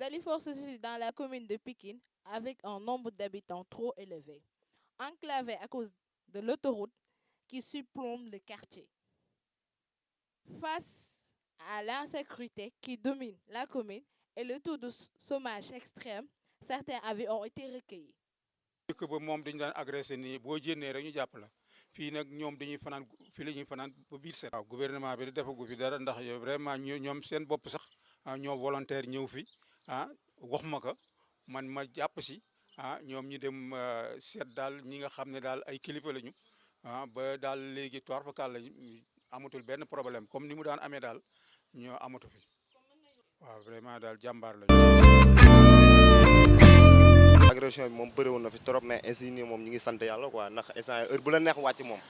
Dalifort se situe dans la commune de Pikine avec un nombre d'habitants trop élevé, enclavé à cause de l'autoroute qui surplombe le quartier. Face à l'insécurité qui domine la commune et le taux de chômage extrême, certains avis ont été recueillis. dëkk ba moom dañu daan agressé nii boo jénnee rek ñu jàpp la fii nag ñoom dañuy fanaan fii la ñuy fanaan ba biir set. waaw gouvernement bi defagu fi dara ndax vraiment ñoom seen bopp sax ñoo volontaire ñëw fi wax ma ko man ma jàpp si ñoom ñu dem seet daal ñi nga xam ne daal ay kilifa lañu ba daal léegi toir fakal lañu amatul benn problème comme ni mu daan amee daal ñoo amatu fi waaw vraiment daal jàmbaar lañu. agression bi moom bëri woon na fi trop mais ainsi nii moom ñu ngi sant yàlla quoi ndax instant heure bu la neex wàcc moom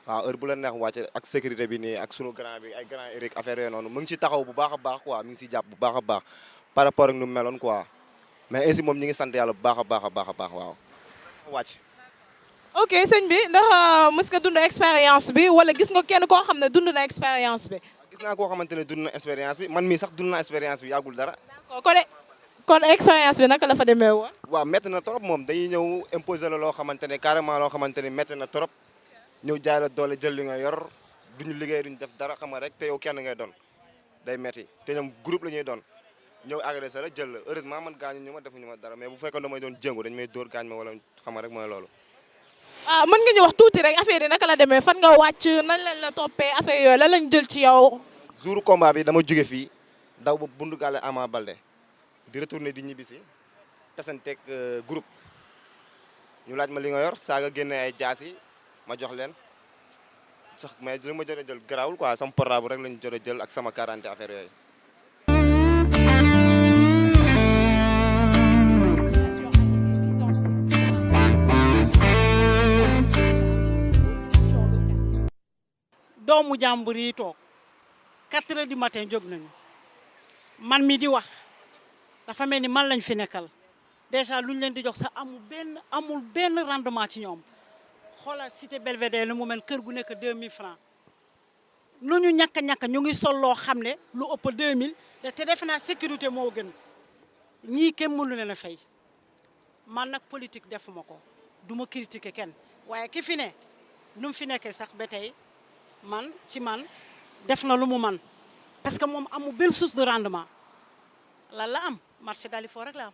waaw heure bu la neex wàcc ak sécurité bi nii ak sunu grand bi ay grand Eric affaire yooyu noonu mu ngi si taxaw bu baax a baax quoi mi ngi si jàpp bu baax a baax par rapport ak nu mu meloon quoi mais ainsi moom ñu ngi sant yàlla bu baax a baax a baax a baax waaw wàcc. ok sëñ bi ndax mës nga dund expérience bi wala gis nga kenn koo xam ne dund na expérience bi. gis naa koo xamante ne dund na expérience bi man mii sax dund na expérience bi yàggul dara. d'accord kon expérience bi naka la fa demee woon. waaw métti na trop moom dañuy ñëw imposer la loo xamante ne carrément loo xamante ne métti na trop ñëw jaay la doole jël li nga yor duñu liggéey duñu def dara xam nga rek te yow kenn ngay doon day métti te ñoom groupe la ñuy doon ñëw agressé la jël la heureusement man gaañu ñu ma defuñu ma dara mais bu fekkoon damay doon jëngu dañu may dóor gaañ ma wala xam nga rek mooy loolu. mën nga ñu wax tuuti rek affaire yi naka la demee fan nga wàcc nañ lañ la toppee affaire yooyu lan lañ jël ci yow. jour combat bi dama jóge fii daw ba bundu gàlle Ama Balde di retourné di ñibbisi tasanteeg groupe ñu laaj ma li nga yor saaga génne ay jaas yi ma jox leen sax mais li ma jot a jël garaawul quoi sama portable rek lañu jot a jël ak sama 40 affaire yooyu. doomu jàmbur yi toog 4 heures du matin jóg nañu man mi di wax dafa mel ni man lañ fi nekkal déjà luñ leen di jox sax amul benn rendement ci ñoom xoolal cité Belvédère lu mu mel kër gu nekk 2000 francs nu ñu ñàkk ñu ngi sol loo xam ne lu ëpp 2000 te defe naa sécurité moo gën ñii kenn mënu leen a fay man nag politique defuma ko du ma critiquer kenn waaye ki fi ne nu mu fi nekkee sax ba tey man def na lu mu man parce que moom amul benn source de rendement lan la am marché Dalifort rek la am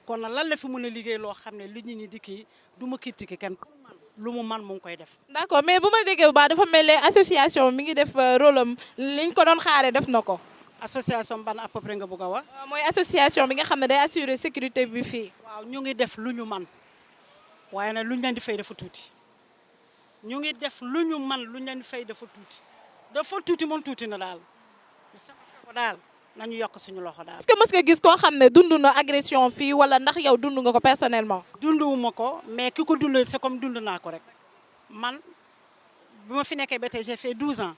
kon nag lan la fi mën a liggéey loo xam ne lu nit ñi di kii du ma critiquer kenn pour man lu mu man mu ngi koy def. d'accord mais bu ma déggee bu baax dafa mel ne association mi ngi def rôle am liñ ko doon xaaree def na ko. association ban à peu près nga bëgg a wax. mooy association bi nga xam ne day assurer sécurité bi fii. waaw ñu ngi def lu ñu man waaye nag lu ñu leen di fay dafa tuuti ñu ngi def lu ñu man lu ñu leen di fay dafa tuuti moom tuuti na daal sama sako daal nañu yokk suñu loxo daal. est-ce que mës nga gis koo xam ne dund na agression fii wala ndax yow dund nga ko personnellement. dunduwuma ko mais ki ko dund c'est comme dund naa ko rek man bi ma fi nekkee ba tey j'ai fait 12 ans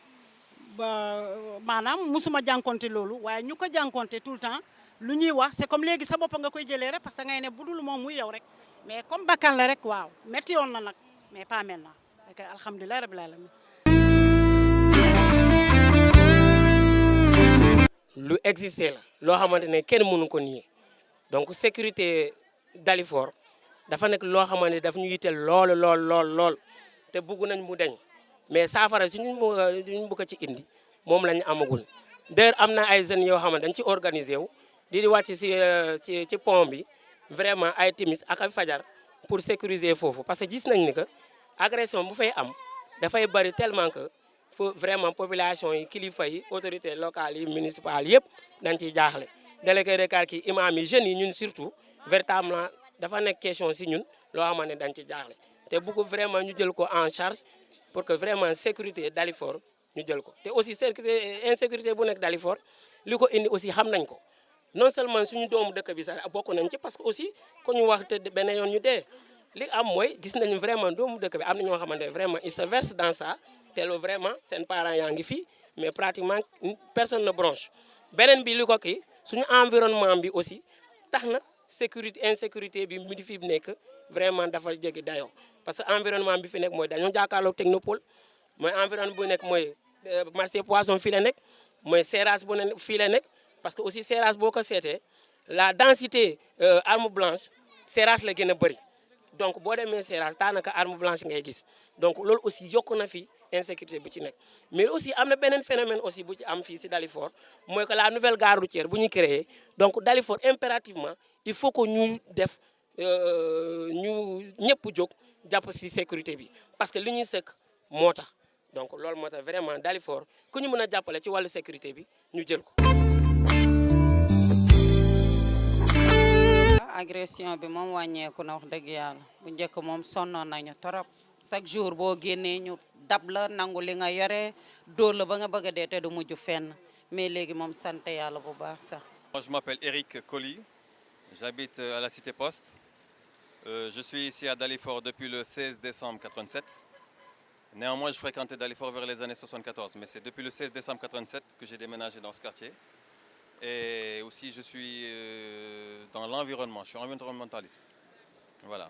ba maanaam musuma jànkonte loolu waaye ñu ko jànkonte tout le temps lu ñuy wax c'est comme léegi sa bopp nga koy jëlee rek parce que ngay ne bu dul moom muy yow rek mais comme bakkan la rek waaw métti woon na nag mais pas maintenant rek alhamdulilah rabbil alamin. lu existé la loo xamante ne kenn mënu ko nier donc sécurité Dalifort dafa nekk loo xamante ne daf ñu yitteel lool te bëgg nañ mu deñ mais saafara suñu bëgg ci indi moom lañ amagul d'ailleurs am na ay jeunes yoo xamante dañ ci organisé wu di wàcc ci pont bi vraiment ay timis ak ay fajar pour sécuriser foofu parce que gis nañ ni que agression bu fay am dafay bari tellement que faut vraiment population yi kilifa yi autorités locales yi municipales yëpp dañ ciy jaaxle délégué de quartier imam yi jeunes yi ñun surtout véritablement dafa nekk question si ñun loo xamante ne dañ ci jaaxle te bëgg vraiment ñu jël ko en charge pour que vraiment sécurité Dalifort ñu jël ko te aussi insécurité bu nekk Dalifort li ko indi aussi xam nañ ko non seulement suñu doomu dëkk bi sax bokk nañ ci parce que aussi ko ñu wax te benn yoon ñu dee li am mooy gis nañu vraiment doomu dëkk bi am na ñoo xamante ne vraiment ils se versent dans ça te loolu vraiment seen parents yaa ngi fi mais pratiquement personne ne bronche beneen bi li ko kii suñu environnement bi aussi tax na insécurité bi mi di fi nekk vraiment dafa jéggi dayoo parce que environnement bi fi nekk mooy dañoo jàkkaarloog technopole mooy environnement bu nekk mooy marché poisson fii la nekk mooy serrage bu ne fii la nekk parce que aussi serrage boo ko seetee la densité arme blanche Seras la gën a bëri donc boo demee Seras daanaka arme blanche ngay gis donc loolu aussi yokku na fi insécurité bu ci nekk mais aussi am na beneen phénomène aussi bu ci am fii si Dalifort mooy que la nouvelle gare routière bu ñu créé donc Dalifort impérativement il faut que ñu def ñu ñëpp jóg jàpp si sécurité bi parce que li ñuy sëkk moo tax donc loolu moo tax vraiment Dalifort ku ñu mën a jàppale ci wàllu sécurité bi ñu jël ko. agression bi moom wàññeeku na wax dëgg yàlla bu njëkk moom sonnoon nañu torop chaque jour boo génnee ñu dab la nangu li nga yore dóor la ba nga bëgg a dee te du mujj fenn mais léegi moom sant yàlla bu baax sax. Je m'appelle Eric Colli, j'habite à la Cité Poste. Je suis ici à Dalifort depuis le 16 décembre 87. Néanmoins, je fréquentais Dalifort vers les années 74, mais c'est depuis le 16 décembre 87 que j'ai déménagé dans ce quartier. Et aussi, je suis dans l'environnement, je suis environnementaliste. Voilà.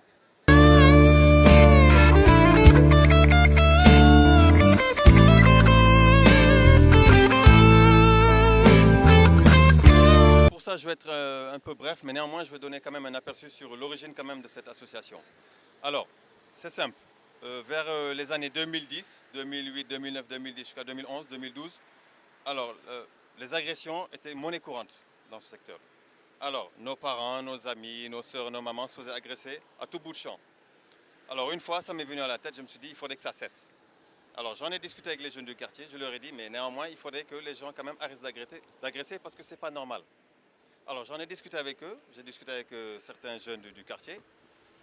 Pour ça, je vais être un peu bref, mais néanmoins, je vais donner quand même un aperçu sur l'origine quand même de cette association. Alors, c'est simple. Vers les années 2010, 2008, 2009, 2010 jusqu'à 2011, 2012, alors les agressions étaient monnaie courante dans ce secteur. Alors, nos parents, nos amis, nos sœurs, nos mamans se faisaient agresser à tout bout de champ. Alors, une fois, ça m'est venu à la tête, je me suis dit, il faudrait que ça cesse. Alors, j'en ai discuté avec les jeunes du quartier, je leur ai dit, mais néanmoins, il faudrait que les gens quand même arrêtent d'agresser parce que ce n'est pas normal. Alors, j'en ai discuté avec eux, j'ai discuté avec certains jeunes du quartier,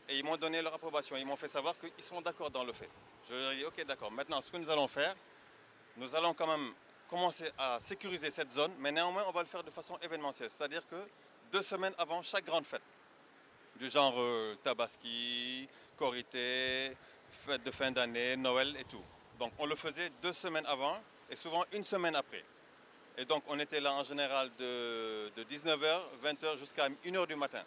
et ils m'ont donné leur approbation, ils m'ont fait savoir qu'ils sont d'accord dans le fait. Je leur ai dit, ok, d'accord, maintenant, ce que nous allons faire, nous allons quand même commencer à sécuriser cette zone, mais néanmoins, on va le faire de façon événementielle. C'est-à-dire que 2 semaines avant chaque grande fête, du genre Tabaski, Korité, fête de fin d'année, Noël et tout. Donc, on le faisait 2 semaines avant et souvent 1 semaine après. Et donc, on était là en général de 19h, 20h jusqu'à 1h du matin.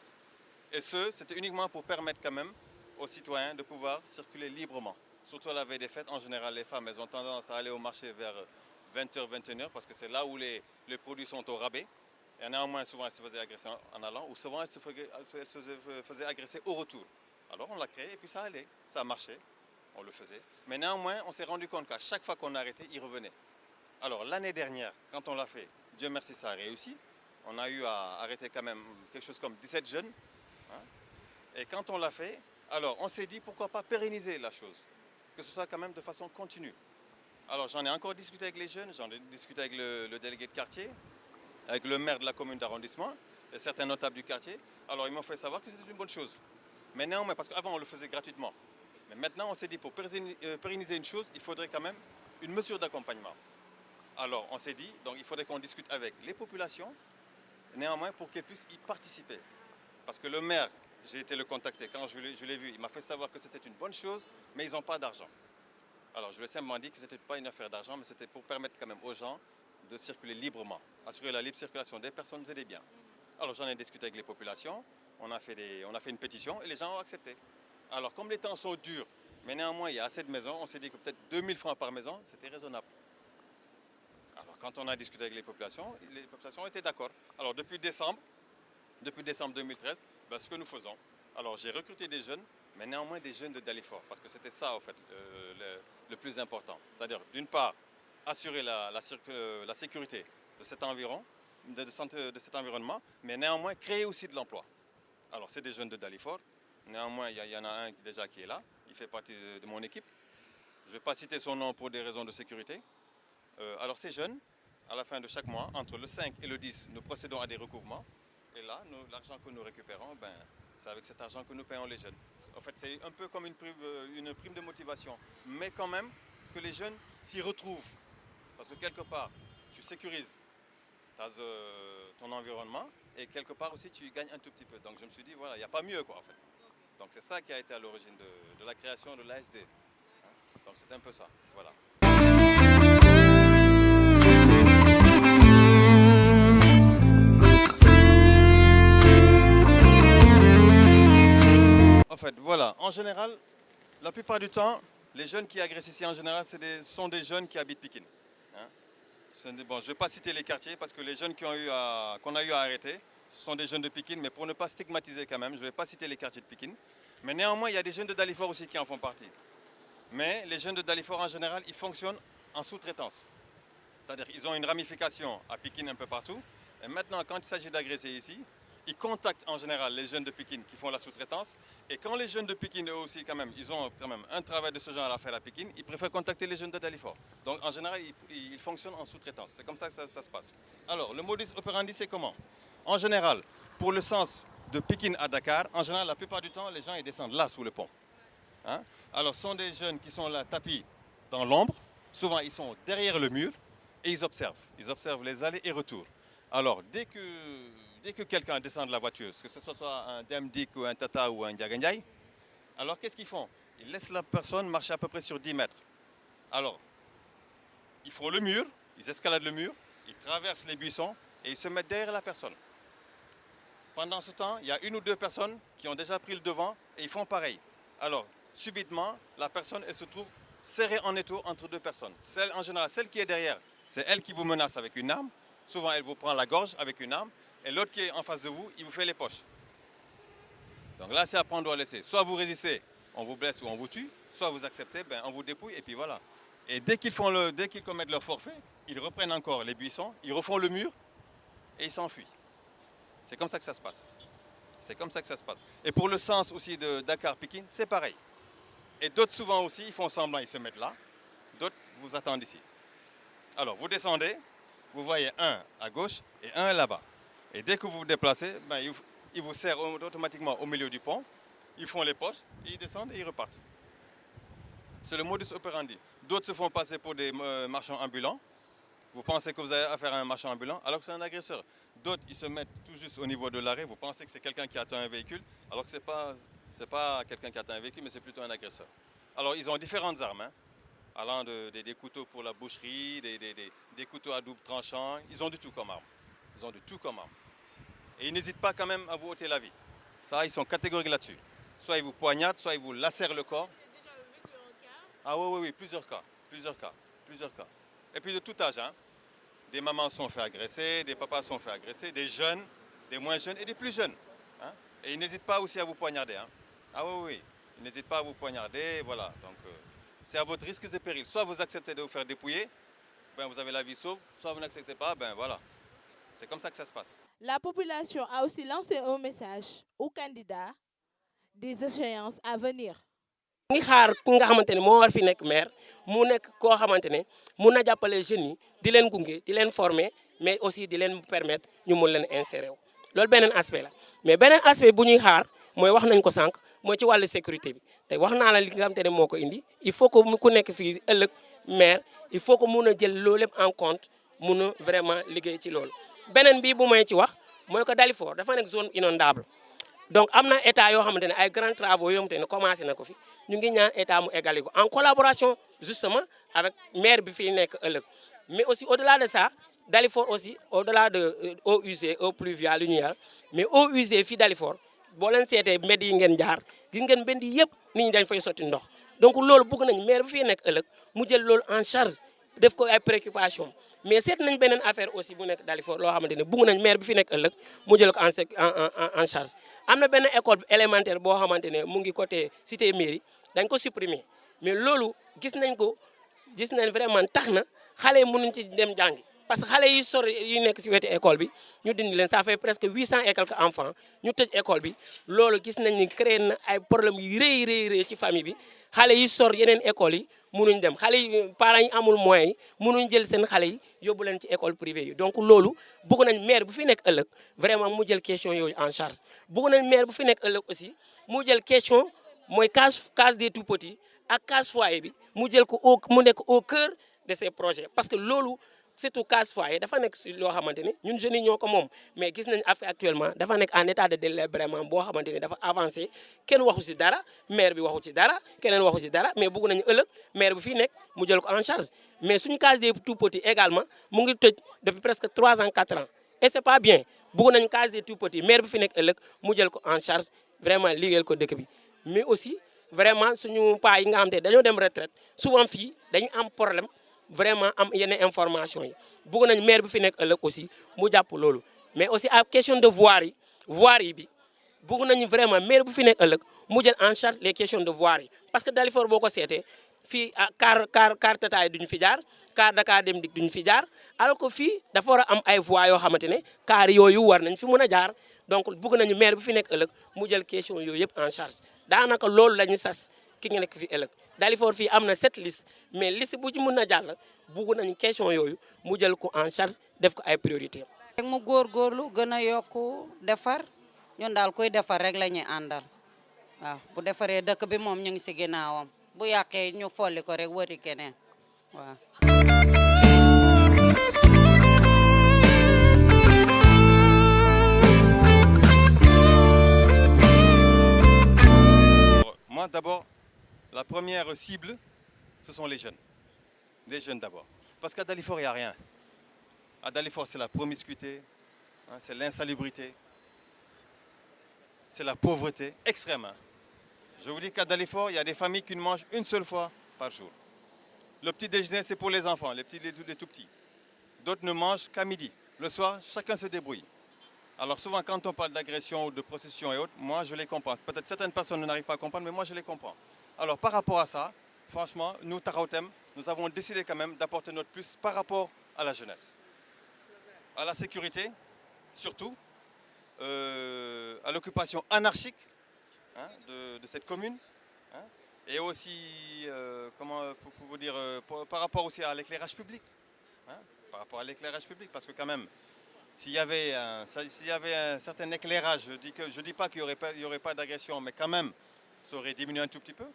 Et c'était uniquement pour permettre quand même aux citoyens de pouvoir circuler librement. Surtout à la veille des fêtes, en général, les femmes, elles ont tendance à aller au marché vers 20h, 21h, parce que c'est là où les produits sont au rabais. Et néanmoins, souvent, elles se faisaient agresser en allant, ou souvent, elles se faisaient agresser au retour. Alors, on l'a créé, et puis ça allait, ça marchait, on le faisait. Mais néanmoins, on s'est rendu compte qu'à chaque fois qu'on arrêtait, ils revenaient. Alors, l'année dernière, quand on l'a fait, Dieu merci, ça a réussi. On a eu à arrêter quand même quelque chose comme 17 jeunes. Hein. Et quand on l'a fait, alors, on s'est dit, pourquoi pas pérenniser la chose, que ce soit quand même de façon continue. Alors, j'en ai encore discuté avec les jeunes, j'en ai discuté avec le délégué de quartier, avec le maire de la commune d'arrondissement et certains notables du quartier. Alors, ils m'ont fait savoir que c'était une bonne chose. Mais néanmoins, parce qu'avant, on le faisait gratuitement. Mais maintenant, on s'est dit, pour pérenniser une chose, il faudrait quand même une mesure d'accompagnement. Alors, on s'est dit, donc il faudrait qu'on discute avec les populations, néanmoins, pour qu'elles puissent y participer. Parce que le maire, j'ai été le contacter, quand je l'ai vu, il m'a fait savoir que c'était une bonne chose, mais ils n'ont pas d'argent. Alors, je lui ai simplement dit que ce n'était pas une affaire d'argent, mais c'était pour permettre quand même aux gens de circuler librement, assurer la libre circulation des personnes et des biens. Alors, j'en ai discuté avec les populations, on a fait une pétition et les gens ont accepté. Alors, comme les temps sont durs, mais néanmoins, il y a assez de maisons, on s'est dit que peut-être 2000 francs par maison, c'était raisonnable. Alors, quand on a discuté avec les populations étaient d'accord. Alors, depuis décembre 2013, ce que nous faisons, alors j'ai recruté des jeunes, mais néanmoins des jeunes de Dalifort, parce que c'était ça, en fait, le plus important. C'est-à-dire, d'une part, assurer la sécurité de cet environnement, mais néanmoins créer aussi de l'emploi. Alors, c'est des jeunes de Dalifort. Néanmoins, il y en a un déjà qui est là, il fait partie de mon équipe. Je ne vais pas citer son nom pour des raisons de sécurité. Alors, ces jeunes, à la fin de chaque mois, entre le 5 et le 10, nous procédons à des recouvrements. Et là, l'argent que nous récupérons, c'est avec cet argent que nous payons les jeunes. En fait, c'est un peu comme une prime de motivation, mais quand même que les jeunes s'y retrouvent. Parce que quelque part, tu sécurises ton environnement et quelque part aussi, tu y gagnes un tout petit peu. Donc, je me suis dit, voilà, il n'y a pas mieux, quoi, en fait. Donc, c'est ça qui a été à l'origine de la création de l'ASD. Donc, c'est un peu ça, voilà. En fait, voilà, en général, la plupart du temps, les jeunes qui agressent ici, en général, sont des jeunes qui habitent Pikine. Hein? Bon, je ne vais pas citer les quartiers parce que les jeunes qu'on a eu à arrêter, ce sont des jeunes de Pikine, mais pour ne pas stigmatiser quand même, je ne vais pas citer les quartiers de Pikine. Mais néanmoins, il y a des jeunes de Dalifort aussi qui en font partie. Mais les jeunes de Dalifort, en général, ils fonctionnent en sous-traitance. C'est-à-dire qu'ils ont une ramification à Pikine un peu partout. Et maintenant, quand il s'agit d'agresser ici, ils contactent en général les jeunes de Pikine qui font la sous-traitance. Et quand les jeunes de Pikine, eux aussi, quand même, ils ont quand même un travail de ce genre à faire à Pikine, ils préfèrent contacter les jeunes de Dalifort. Donc, en général, ils fonctionnent en sous-traitance. C'est comme ça que ça se passe. Alors, le modus operandi, c'est comment? En général, pour le sens de Pikine à Dakar, en général, la plupart du temps, les gens ils descendent là, sous le pont. Hein? Alors, ce sont des jeunes qui sont là, tapis dans l'ombre. Souvent, ils sont derrière le mur et ils observent. Ils observent les allées et retours. Alors, dès que quelqu'un descend de la voiture, que ce soit un Demdik ou un Tata ou un Diaganyay, alors qu'est-ce qu'ils font? Ils laissent la personne marcher à peu près sur 10 mètres. Alors, ils font le mur, ils escaladent le mur, ils traversent les buissons et ils se mettent derrière la personne. Pendant ce temps, il y a une ou deux personnes qui ont déjà pris le devant et ils font pareil. Alors, subitement, la personne elle se trouve serrée en étau entre deux personnes. En général, celle qui est derrière, c'est elle qui vous menace avec une arme. Souvent, elle vous prend la gorge avec une arme. Et l'autre qui est en face de vous, il vous fait les poches. Donc là, c'est à prendre ou à laisser. Soit vous résistez, on vous blesse ou on vous tue. Soit vous acceptez, on vous dépouille et puis voilà. Et dès qu'ils commettent leur forfait, ils reprennent encore les buissons, ils refont le mur et ils s'enfuient. C'est comme ça que ça se passe. C'est comme ça que ça se passe. Et pour le sens aussi de Dakar-Pikine, c'est pareil. Et d'autres souvent aussi, ils font semblant, ils se mettent là. D'autres vous attendent ici. Alors, vous descendez, vous voyez un à gauche et un là-bas. Et dès que vous vous déplacez, ils vous serrent automatiquement au milieu du pont. Ils font les poches, ils descendent et ils repartent. C'est le modus operandi. D'autres se font passer pour des marchands ambulants. Vous pensez que vous avez affaire à un marchand ambulant alors que c'est un agresseur. D'autres, ils se mettent tout juste au niveau de l'arrêt. Vous pensez que c'est quelqu'un qui attend un véhicule alors que ce n'est pas quelqu'un qui attend un véhicule, mais c'est plutôt un agresseur. Alors, ils ont différentes armes, hein, allant des couteaux pour la boucherie, des couteaux à double tranchant. Ils ont du tout comme arme. Ils ont du tout comme arme. Et ils n'hésitent pas quand même à vous ôter la vie. Ça, ils sont catégoriques là-dessus. Soit ils vous poignardent, soit ils vous lacèrent le corps. Ah oui, plusieurs cas. Et puis de tout âge, hein. Des mamans sont fait agresser, des papas sont fait agresser, des jeunes, des moins jeunes et des plus jeunes. Hein. Et ils n'hésitent pas aussi à vous poignarder. Hein. Ah oui, ils n'hésitent pas à vous poignarder, voilà. Donc c'est à votre risque et péril. Soit vous acceptez de vous faire dépouiller, vous avez la vie sauve, soit vous n'acceptez pas, voilà. C'est comme ça que ça se passe. La population a aussi lancé un message aux candidats des échéances à venir. ngi xaar ku nga xamante ne moo war fi nekk maire mu nekk koo xamante ne mun na jàppale jeunes yi di leen gunge di leen former mais aussi di leen permettre ñu mun leen insérer wu loolu beneen aspect la mais beneen aspect bu ñuy xaar mooy wax nañ ko sànq mooy ci wàllu sécurité bi te wax naa la li nga xamante ne moo ko indi il faut que ku nekk fii ëllëg maire il faut que mun a jël loolu lépp en compte mun a vraiment liggéey ci loolu beneen bi bu may ci wax mooy que Dalifort dafa nekk zone inondable donc am na état yoo xamante ne ay grands travaux yoo xamante ne commencé na ko fi ñu ngi ñaan état mu égali ko en collaboration justement avec maire bi fi nekk ëllëg mais aussi au-delà de ça Dalifort aussi au-delà de eaux usées eaux pluviales linéaires mais eaux usées fii Dalifort boo leen seetee mbedd yi ngeen jaar gis ngeen mbedd yi yëpp nit ñi dañ fay sotti ndox donc loolu bëgg nañ maire bi fi nekk ëllëg mu jël loolu en charge def ko ay préoccupation mais seet nañ beneen affaire aussi bu nekk Dalifort loo xamante ne bëgg nañ maire bi fi nekk ëllëg mu jël ko en charge am na benn école élémentaire boo xamante ne mu ngi côté cité mairie dañ ko supprimer mais loolu gis nañ vraiment tax na xale yi mënuñ ci dem jàngi parce que xale yi sori yi nekk ci wetu école bi ñu dindi leen ça fait presque 800 et quelques enfants ñu tëj école bi loolu gis nañ ni créé na ay problèmes yu rëy ci famille bi xale yi sor yeneen écoles yi mënuñ dem xale yi parents yi amul moyens yi mënuñ jël seen xale yi yóbbu leen ci école privée yi donc loolu bëgg nañ maire bu fi nekk ëllëg vraiment mu jël question yooyu en charge bëgg nañ maire bu fi nekk ëllëg aussi mu jël question mooy case des tout petits ak case foyer bi mu jël ko mu nekk au cœur de ces projets parce que loolu surtout case foyer dafa nekk si loo xamante ni ñun jeunes yi ñoo ko moom mais gis nañ affaire actuellement dafa nekk en état de délabrement boo xamante ni dafa avancé kenn waxu si dara maire bi waxu ci dara keneen waxu si dara mais bëgg nañu ëllëg maire bi fii nekk mu jël ko en charge mais suñu case des tout petits également mu ngi tëj depuis presque 3 ans 4 ans et c'est pas bien bëgg nañu case des tout petits maire bi fi nekk ëllëg mu jël ko en charge vraiment liggéeyal ko dëkk bi mais aussi vraiment suñu paa yi nga xamante ne dañoo dem retraite souvent fii dañu am problème vraiment am yenn information yi bëgg nañ maire bi fi nekk ëllëg aussi mu jàpp loolu mais aussi à question de voirie bi bëgg nañu vraiment maire bu fi nekk ëllëg mu jël en charge les questions de voirie parce que Dalifort boo ko seetee fii car Tata yi duñu fi jaar car Dakar Dem Dikk duñu fi jaar alors que fii dafa war a am ay voies yoo xamante ne car yooyu war nañ fi mën a jaar donc bëgg nañu maire bu fi nekk ëllëg mu jël question yooyu yëpp en charge daanaka loolu la ñu sas ki nga nekk fi ëllëg Dalifort fii am na 7 listes mais liste bu ci mën a jàll bëgg nañu question yooyu mu jël ko en charge def ko ay priorité rek mu góorgóorlu gën a yokku defar ñun daal koy defar rek la ñuy àndal waaw bu defaree dëkk bi moom ñu ngi si ginnaawam bu yàqee ñu folli ko rek wëri keneen waaw. Moi d'abord, la première cible, ce sont les jeunes. Les jeunes d'abord. Parce qu'à Dalifort, il n'y a rien. À Dalifort, c'est la promiscuité, hein, c'est l'insalubrité, c'est la pauvreté extrême. Hein. Je vous dis qu'à Dalifort, il y a des familles qui ne mangent une seule fois par jour. Le petit déjeuner, c'est pour les enfants, les tout petits. D'autres ne mangent qu'à midi. Le soir, chacun se débrouille. Alors souvent, quand on parle d'agression ou de prostitution et autres, moi, je les comprends. Peut-être certaines personnes n'arrivent pas à comprendre, mais moi, je les comprends. Alors par rapport à ça, franchement, nous, Tarotem, nous avons décidé quand même d'apporter notre plus par rapport à la jeunesse. À la sécurité, surtout, à l'occupation anarchique hein, de cette commune, hein, et aussi, comment pour vous dire, par rapport aussi à l'éclairage public. Hein, par rapport à l'éclairage public, parce que quand même, s'il y avait un certain éclairage, je dis pas qu'il n'y aurait pas d'agression, mais quand même, ça aurait diminué un tout petit peu.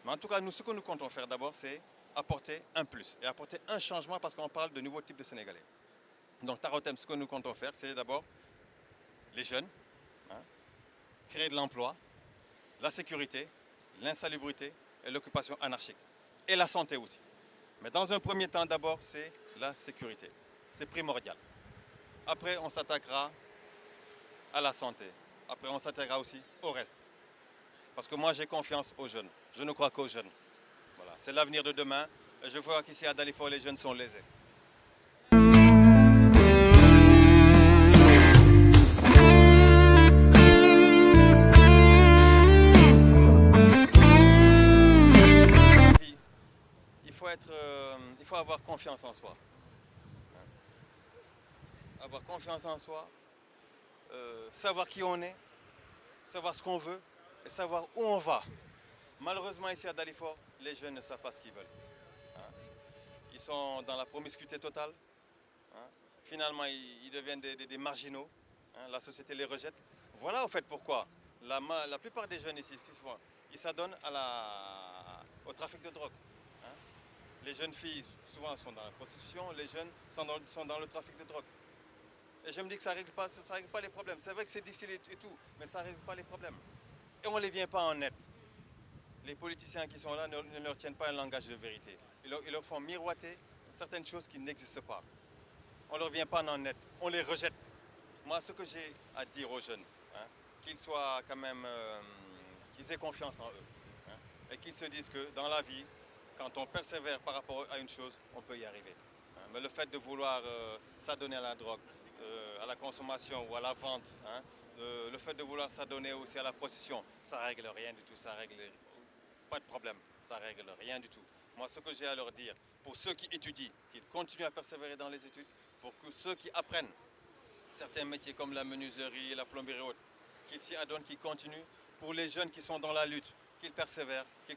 Mais en tout cas, nous, ce que nous comptons faire d'abord, c'est apporter un plus et apporter un changement parce qu'on parle de nouveaux types de Sénégalais. Donc, Tarotem, ce que nous comptons faire, c'est d'abord les jeunes, hein, créer de l'emploi, la sécurité, l'insalubrité et l'occupation anarchique. Et la santé aussi. Mais dans un premier temps, d'abord, c'est la sécurité. C'est primordial. Après, on s'attaquera à la santé. Après, on s'attaquera aussi au reste. Parce que moi, j'ai confiance aux jeunes. Je ne crois qu'aux jeunes. Voilà. C'est l'avenir de demain. Et je vois qu'ici à Dalifort, les jeunes sont lésés. Il faut avoir confiance en soi. Avoir confiance en soi, savoir qui on est, savoir ce qu'on veut et savoir où on va. Malheureusement, ici à Dalifort, les jeunes ne savent pas ce qu'ils veulent. Hein. Ils sont dans la promiscuité totale. Hein. Finalement, ils deviennent des marginaux. Hein. La société les rejette. Voilà au fait pourquoi la plupart des jeunes ici, ce qu'ils font, ils s'adonnent au trafic de drogue. Hein. Les jeunes filles, souvent, sont dans la prostitution. Les jeunes sont dans le trafic de drogue. Et je me dis que ça ne règle pas les problèmes. C'est vrai que c'est difficile et tout, mais ça ne règle pas les problèmes. Et on ne les vient pas en aide. Les politiciens qui sont là ne leur tiennent pas un langage de vérité. Ils leur font miroiter certaines choses qui n'existent pas. On ne leur vient pas en aide, on les rejette. Moi, ce que j'ai à dire aux jeunes, hein, qu'ils soient quand même, qu'ils aient confiance en eux. Hein, et qu'ils se disent que dans la vie, quand on persévère par rapport à une chose, on peut y arriver. Hein, mais le fait de vouloir s'adonner à la drogue, à la consommation ou à la vente, hein, le fait de vouloir s'adonner aussi à la prostitution, ça ne règle rien du tout, ça règle pas de problème, ça ne règle rien du tout. Moi, ce que j'ai à leur dire, pour ceux qui étudient, qu'ils continuent à persévérer dans les études, pour que ceux qui apprennent certains métiers comme la menuiserie, la plomberie et autres, qu'ils s'y adonnent, qu'ils continuent. Pour les jeunes qui sont dans la lutte, qu'ils persévèrent, et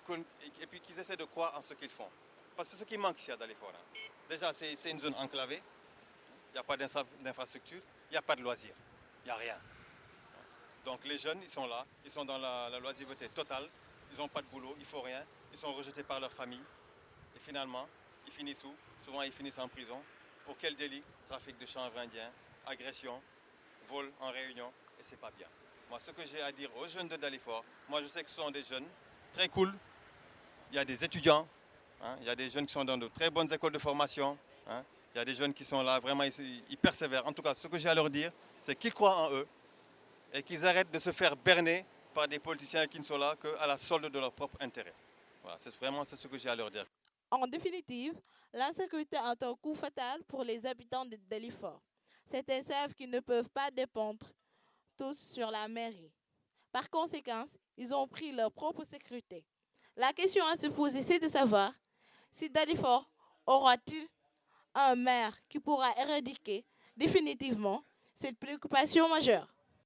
puis qu'ils essaient de croire en ce qu'ils font. Parce que ce qui manque ici à Dalifort, hein, déjà c'est une zone enclavée, il n'y a pas d'infrastructure, il n'y a pas de loisirs, il n'y a rien. Donc les jeunes, ils sont là, ils sont dans la loisiveté totale, ils n'ont pas de boulot, ils ne font rien, ils sont rejetés par leur famille. Et finalement, ils finissent où? Souvent, ils finissent en prison. Pour quel délit? Trafic de chanvre indien, agression, vol en réunion, et c'est pas bien. Moi, ce que j'ai à dire aux jeunes de Dalifort, moi je sais que ce sont des jeunes très cool, il y a des étudiants, hein, il y a des jeunes qui sont dans de très bonnes écoles de formation, hein, il y a des jeunes qui sont là, vraiment, ils persévèrent. En tout cas, ce que j'ai à leur dire, c'est qu'ils croient en eux et qu'ils arrêtent de se faire berner par des politiciens qui ne sont là qu'à la solde de leur propre intérêt. Voilà, c'est ce que j'ai à leur dire. En définitive, l'insécurité est un coup fatal pour les habitants de Dalifort. Certains savent qu'ils ne peuvent pas dépendre tous sur la mairie. Par conséquent, ils ont pris leur propre sécurité. La question à se poser, c'est de savoir si Dalifort aura-t-il un maire qui pourra éradiquer définitivement cette préoccupation majeure.